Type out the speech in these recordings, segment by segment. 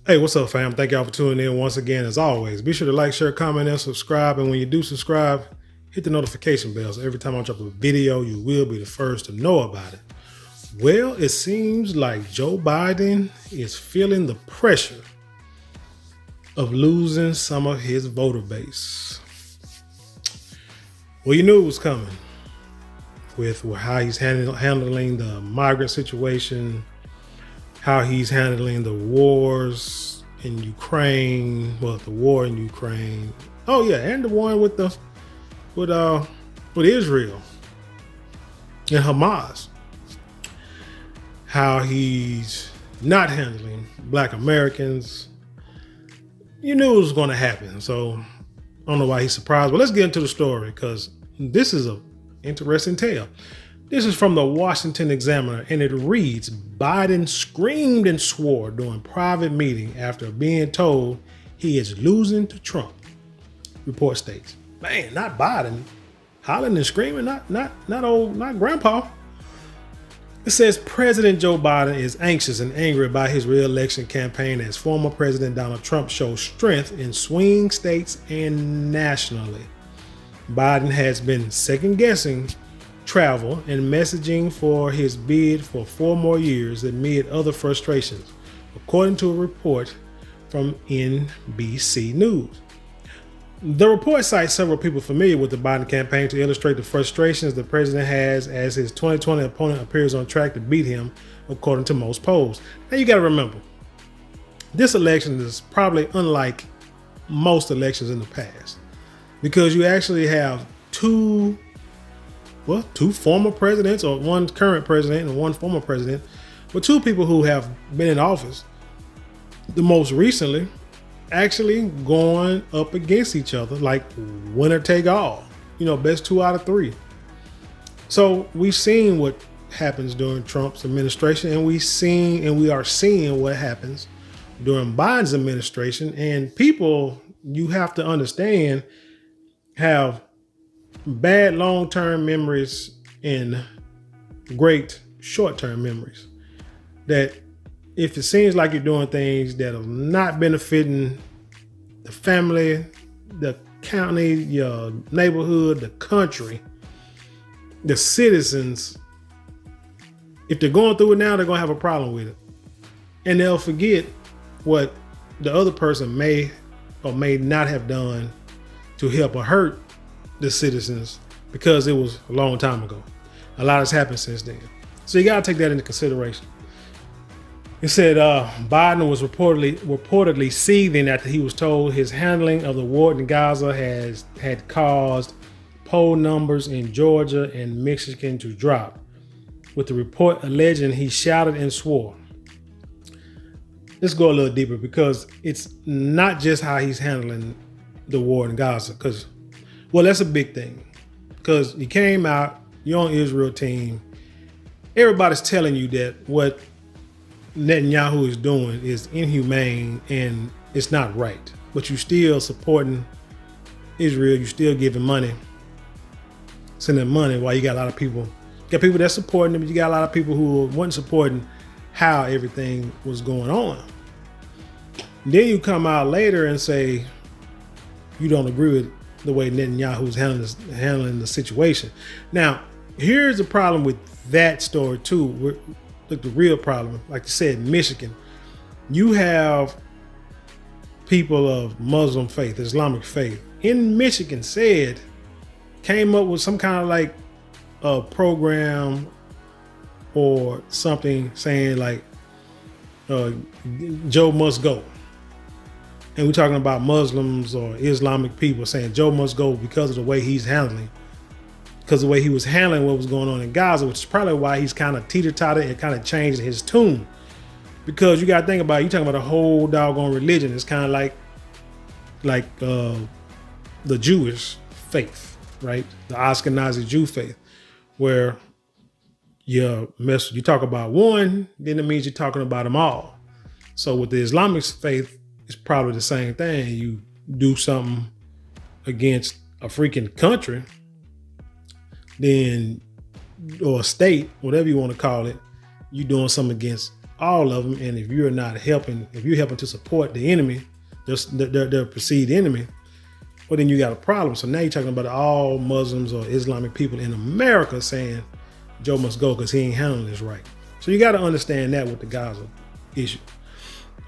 Hey, what's up, fam? Thank y'all for tuning in once again. As always, be sure to like, share, comment, and subscribe. And when you do subscribe, hit the notification bell. So every time I drop a video, you will be the first to know about it. Well, it seems like Joe Biden is feeling the pressure of losing some of his voter base. Well, you knew it was coming with how he's handling the migrant situation, how he's handling the wars in Ukraine, the war in Ukraine. Oh yeah, and the one with Israel and Hamas. How he's not handling Black Americans. You knew it was going to happen, so I don't know why he's surprised. But let's get into the story because this is an interesting tale. This is from the Washington Examiner, and it reads, Biden screamed and swore during private meeting after being told he is losing to Trump. Report states, man, not Biden, hollering and screaming, not grandpa. It says President Joe Biden is anxious and angry about his re-election campaign as former President Donald Trump shows strength in swing states and nationally. Biden has been second-guessing travel and messaging for his bid for 4 more years amid other frustrations, according to a report from NBC News. The report cites several people familiar with the Biden campaign to illustrate the frustrations the president has as his 2020 opponent appears on track to beat him, according to most polls. Now you got to remember, this election is probably unlike most elections in the past because you actually have two former presidents, or one current president and one former president, but 2 people who have been in office the most recently actually going up against each other like winner take all, best 2 out of 3. So we've seen what happens during Trump's administration, and we are seeing what happens during Biden's administration. And people, you have to understand, have bad long-term memories and great short-term memories. That if it seems like you're doing things that are not benefiting the family, the county, your neighborhood, the country, the citizens, if they're going through it now, they're going to have a problem with it. And they'll forget what the other person may or may not have done to help or hurt the citizens because it was a long time ago. A lot has happened since then. So you got to take that into consideration. It said Biden was reportedly seething after he was told his handling of the war in Gaza had caused poll numbers in Georgia and Michigan to drop, with the report alleging he shouted and swore. Let's go a little deeper because it's not just how he's handling the war in Gaza, because that's a big thing, because you came out, you're on Israel team. Everybody's telling you that what Netanyahu is doing is inhumane and it's not right, but you still supporting Israel. You still giving money, sending money, while you got a lot of people. You got people that's supporting them, but you got a lot of people who weren't supporting how everything was going on. Then you come out later and say you don't agree with the way Netanyahu's handling the situation. Now, here's the problem with that story too. Look, the real problem, like you said, Michigan, you have people of Muslim faith, Islamic faith in Michigan came up with some kind of like a program or something saying like Joe must go. And we're talking about Muslims or Islamic people saying Joe must go because of the way he's handling, because of the way he was handling what was going on in Gaza, which is probably why he's kind of teeter-totter and kind of changed his tune. Because you got to think about it, you're talking about a whole doggone religion. It's kind of like the Jewish faith, right? The Ashkenazi Jew faith, where you talk about one, then it means you're talking about them all. So with the Islamic faith, it's probably the same thing. You do something against a freaking country, then, or a state, whatever you want to call it, you're doing something against all of them. And if you're not helping, if you're helping to support the enemy, their perceived enemy, well, then you got a problem. So now you're talking about all Muslims or Islamic people in America saying Joe must go because he ain't handling this right. So you got to understand that with the Gaza issue.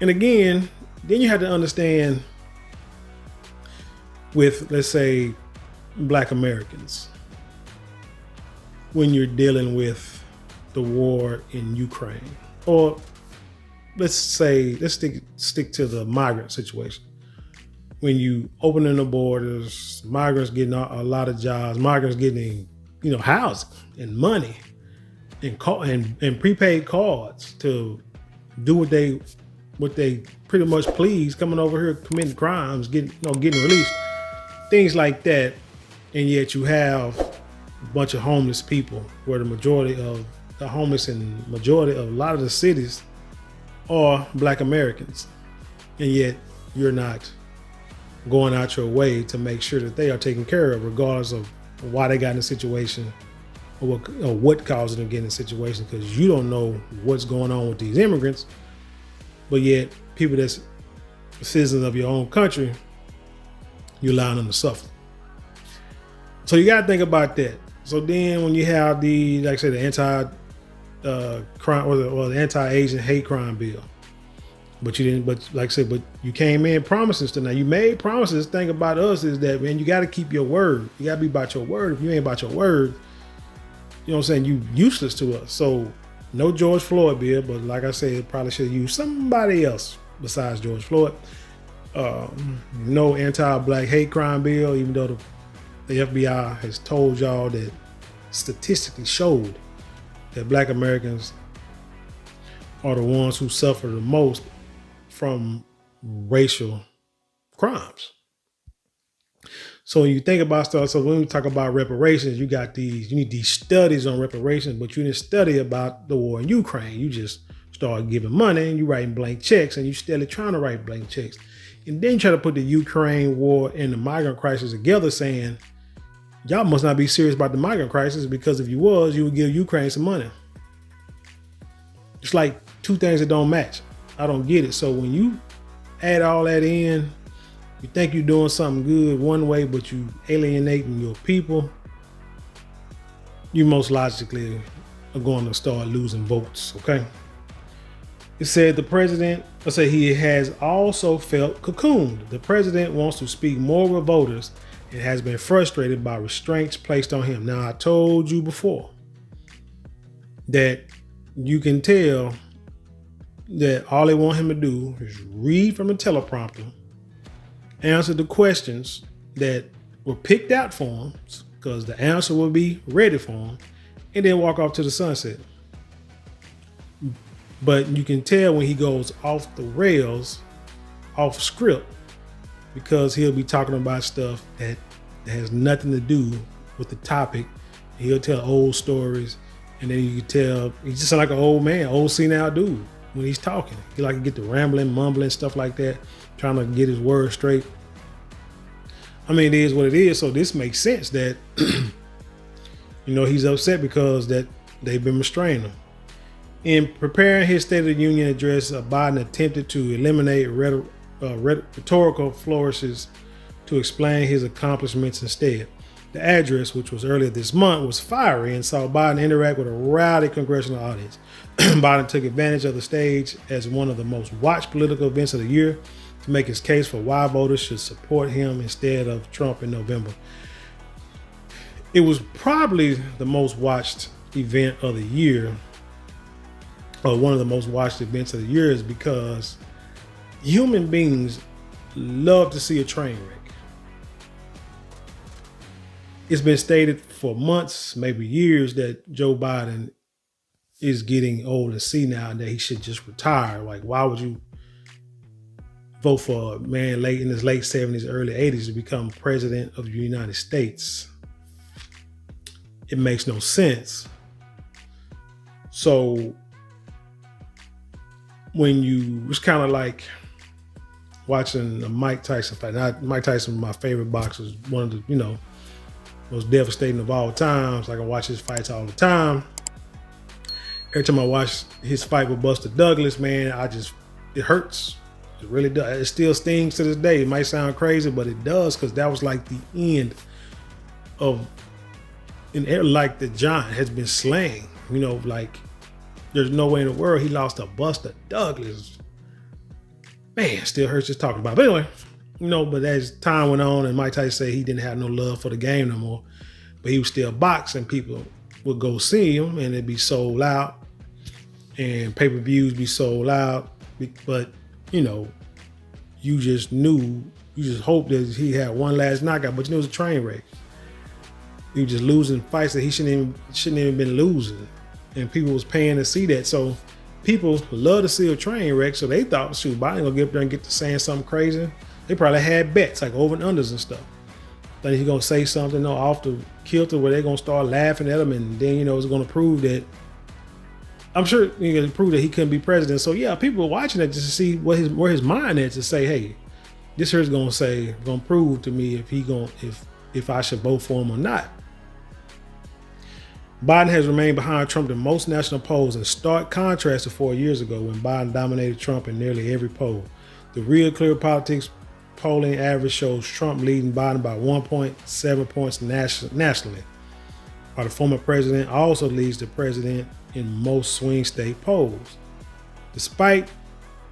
And again, then you have to understand with, let's say, Black Americans, when you're dealing with the war in Ukraine, or let's stick to the migrant situation. When you opening the borders, migrants getting a lot of jobs, migrants getting, housing and money and prepaid cards to do what they pretty much please, coming over here committing crimes, getting released, things like that. And yet you have a bunch of homeless people, where the majority of the homeless and majority of a lot of the cities are Black Americans. And yet you're not going out your way to make sure that they are taken care of, regardless of why they got in a situation or what caused them to get in a situation, because you don't know what's going on with these immigrants. But yet people that's citizens of your own country, you're allowing them to suffer. So you got to think about that. So then when you have the anti-crime or the anti-Asian hate crime bill, but you didn't, but you came in promises to, now you made promises. Thing about us is that, man, you got to keep your word. You got to be about your word. If you ain't about your word, you know what I'm saying, you useless to us. So no George Floyd bill, but like I said, probably should have used somebody else besides George Floyd. No anti-Black hate crime bill, even though the FBI has told y'all that statistically showed that Black Americans are the ones who suffer the most from racial crimes. So when you think about stuff, so when we talk about reparations, you need these studies on reparations, but you didn't study about the war in Ukraine. You just start giving money and you writing blank checks, and you still trying to write blank checks. And then you try to put the Ukraine war and the migrant crisis together, saying, y'all must not be serious about the migrant crisis, because if you was, you would give Ukraine some money. It's like two things that don't match. I don't get it. So when you add all that in, you think you're doing something good one way, but you alienating your people, you most logically are going to start losing votes, okay? It said he has also felt cocooned. The president wants to speak more with voters and has been frustrated by restraints placed on him. Now, I told you before that you can tell that all they want him to do is read from a teleprompter, answer the questions that were picked out for him, because the answer will be ready for him, and then walk off to the sunset. But you can tell when he goes off the rails, off script, because he'll be talking about stuff that has nothing to do with the topic. He'll tell old stories, and then you can tell he's just like an old man, old senile dude when he's talking. He like to get the rambling, mumbling, stuff like that, trying to get his words straight. I mean, it is what it is. So this makes sense that, he's upset because that they've been restraining him. In preparing his State of the Union address, Biden attempted to eliminate rhetorical flourishes to explain his accomplishments instead. The address, which was earlier this month, was fiery and saw Biden interact with a rowdy congressional audience. Biden took advantage of the stage as one of the most watched political events of the year to make his case for why voters should support him instead of Trump in November. It was probably the most watched event of the year, or one of the most watched events of the year, is because human beings love to see a train wreck. It's been stated for months, maybe years, that Joe Biden is getting old and senile and that he should just retire. Like, why would you vote for a man in his late 70s, early 80s to become president of the United States? It makes no sense. So when you, it's kind of like watching a Mike Tyson fight. Now, Mike Tyson, my favorite boxer, is one of the, most devastating of all times. I can watch his fights all the time. Every time I watch his fight with Buster Douglas, man, it hurts. It really does. It still stings to this day. It might sound crazy, but it does, because that was like the end of, like the giant has been slain. You know, like there's no way in the world he lost to Buster Douglas. Man, still hurts just talking about it. But anyway, you know, but as time went on, and Mike Tyson said he didn't have no love for the game no more, but he was still boxing. People would go see him, and it'd be sold out, and pay-per-views be sold out. But, you know, you just hoped that he had one last knockout, but you know, it was a train wreck. He was just losing fights that he shouldn't even been losing, and people was paying to see that. So people love to see a train wreck, so they thought, shoot, Biden gonna get up there and get to saying something crazy. They probably had bets like over and unders and stuff. Then he's gonna say something off the kilter where they're gonna start laughing at him, and then, you know, it's gonna prove that, I'm sure he's gonna prove that he couldn't be president. So yeah, people are watching it just to see where his mind is, to say, hey, this here's gonna prove to me if I should vote for him or not. Biden has remained behind Trump in most national polls, in stark contrast to 4 years ago when Biden dominated Trump in nearly every poll. The Real Clear Politics polling average shows Trump leading Biden by 1.7 points nationally, while the former president also leads the president in most swing state polls. Despite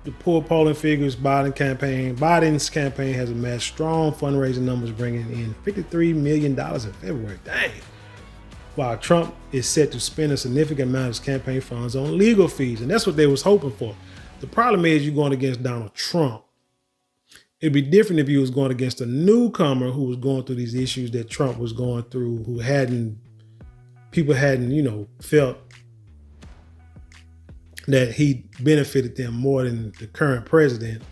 the poor polling figures, Biden's campaign has amassed strong fundraising numbers, bringing in $53 million in February. Dang. While Trump is set to spend a significant amount of his campaign funds on legal fees, and that's what they was hoping for. The problem is you're going against Donald Trump. It'd be different if you was going against a newcomer who was going through these issues that Trump was going through, people hadn't, you know, felt that he benefited them more than the current president.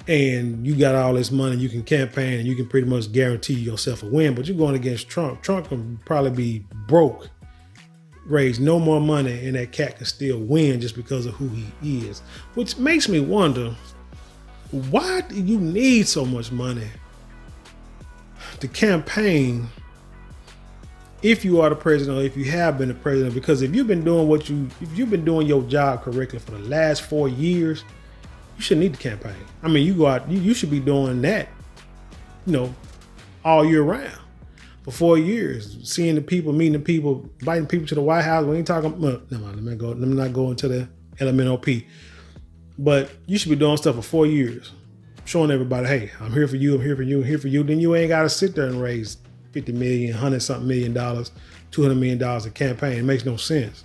And you got all this money, you can campaign, and you can pretty much guarantee yourself a win, but you're going against Trump. Trump can probably be broke, raise no more money, and that cat can still win just because of who he is. Which makes me wonder, why do you need so much money to campaign if you are the president, or if you have been the president? Because if you've been doing your job correctly for the last 4 years, you shouldn't need to campaign. I mean, you go out, you should be doing that, you know, all year round. For 4 years, seeing the people, meeting the people, inviting people to the White House. We ain't talking, well, never mind, let me not go into the LMNOP. But you should be doing stuff for 4 years, showing everybody, hey, I'm here for you, I'm here for you, I'm here for you. Then you ain't got to sit there and raise $50 million, $100-something million, $200 million a campaign. It makes no sense.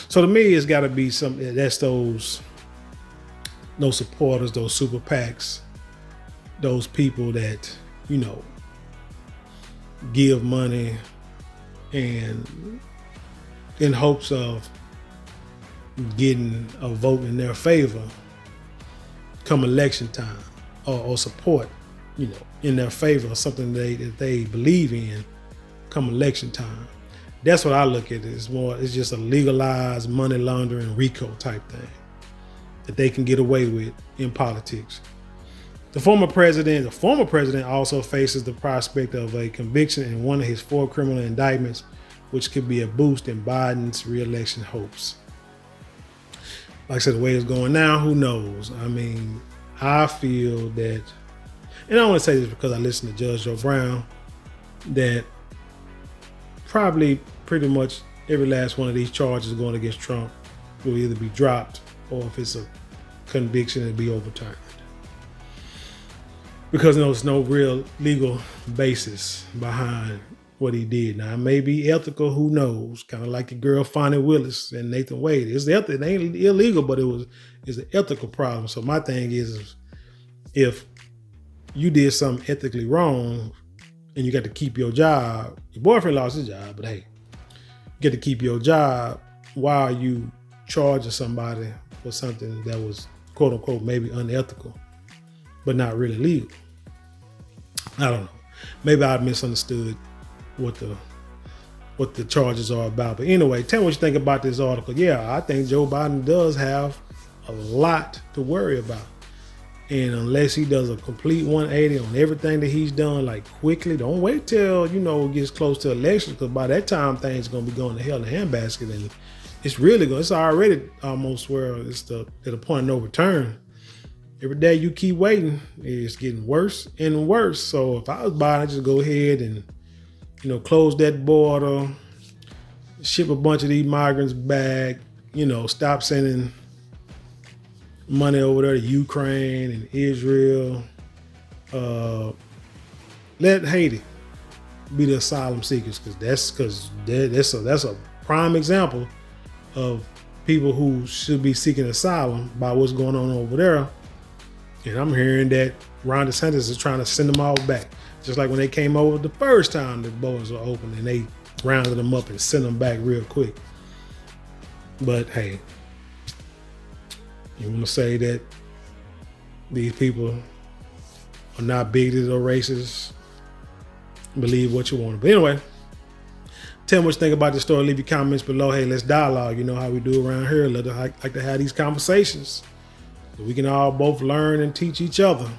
So to me, it's got to be that's those supporters, those super PACs, those people that, you know, give money and in hopes of getting a vote in their favor come election time, or support, you know, in their favor, or something that they believe in come election time. That's what I look at. It's just a legalized money laundering RICO type thing that they can get away with in politics. The former president also faces the prospect of a conviction in one of his 4 criminal indictments, which could be a boost in Biden's re-election hopes. Like I said, the way it's going now, who knows? I mean, I feel that, and I want to say this because I listened to Judge Joe Brown, that probably pretty much every last one of these charges going against Trump will either be dropped, or if it's a conviction, it'll be overturned. Because there's no real legal basis behind what he did. Now, it may be ethical, who knows? Kind of like the girl Fonnie Willis and Nathan Wade. It ain't illegal, but it's an ethical problem. So my thing is if you did something ethically wrong and you got to keep your job, your boyfriend lost his job, but hey, you get to keep your job, why are you charging somebody for something that was quote unquote maybe unethical, but not really legal? I don't know. Maybe I misunderstood what the charges are about. But anyway, tell me what you think about this article. Yeah, I think Joe Biden does have a lot to worry about. And unless he does a complete 180 on everything that he's done, like quickly, don't wait till, you know, it gets close to elections, because by that time things are going to be going to hell in a handbasket, and it's really going. It's already almost where it's at the point of no return. Every day you keep waiting, it's getting worse and worse. So if I was buying, I just go ahead and close that border, ship a bunch of these migrants back. Stop sending money over there to Ukraine and Israel. Let Haiti be the asylum seekers, because that's a prime example of people who should be seeking asylum by what's going on over there. And I'm hearing that Ron DeSantis is trying to send them all back, just like when they came over the first time the borders were open, and they rounded them up and sent them back real quick. But hey, you want to say that these people are not bigoted or racist? Believe what you want. But anyway, tell me what you think about this story. Leave your comments below. Hey, let's dialogue. You know how we do around here. Like to have these conversations so we can all both learn and teach each other.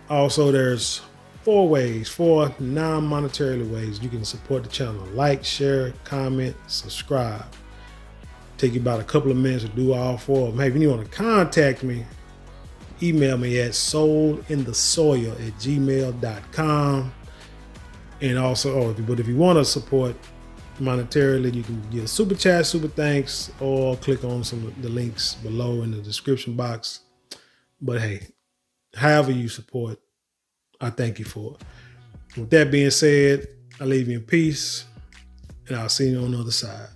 Also, there's 4 non-monetary ways you can support the channel. Like, share, comment, subscribe. Take you about a couple of minutes to do all 4 of them. Hey, if you want to contact me, email me at soulinthesoil@gmail.com. And also, if you want to support monetarily, you can get a super chat, super thanks, or click on some of the links below in the description box. But hey, however you support, I thank you for it. With that being said, I leave you in peace, and I'll see you on the other side.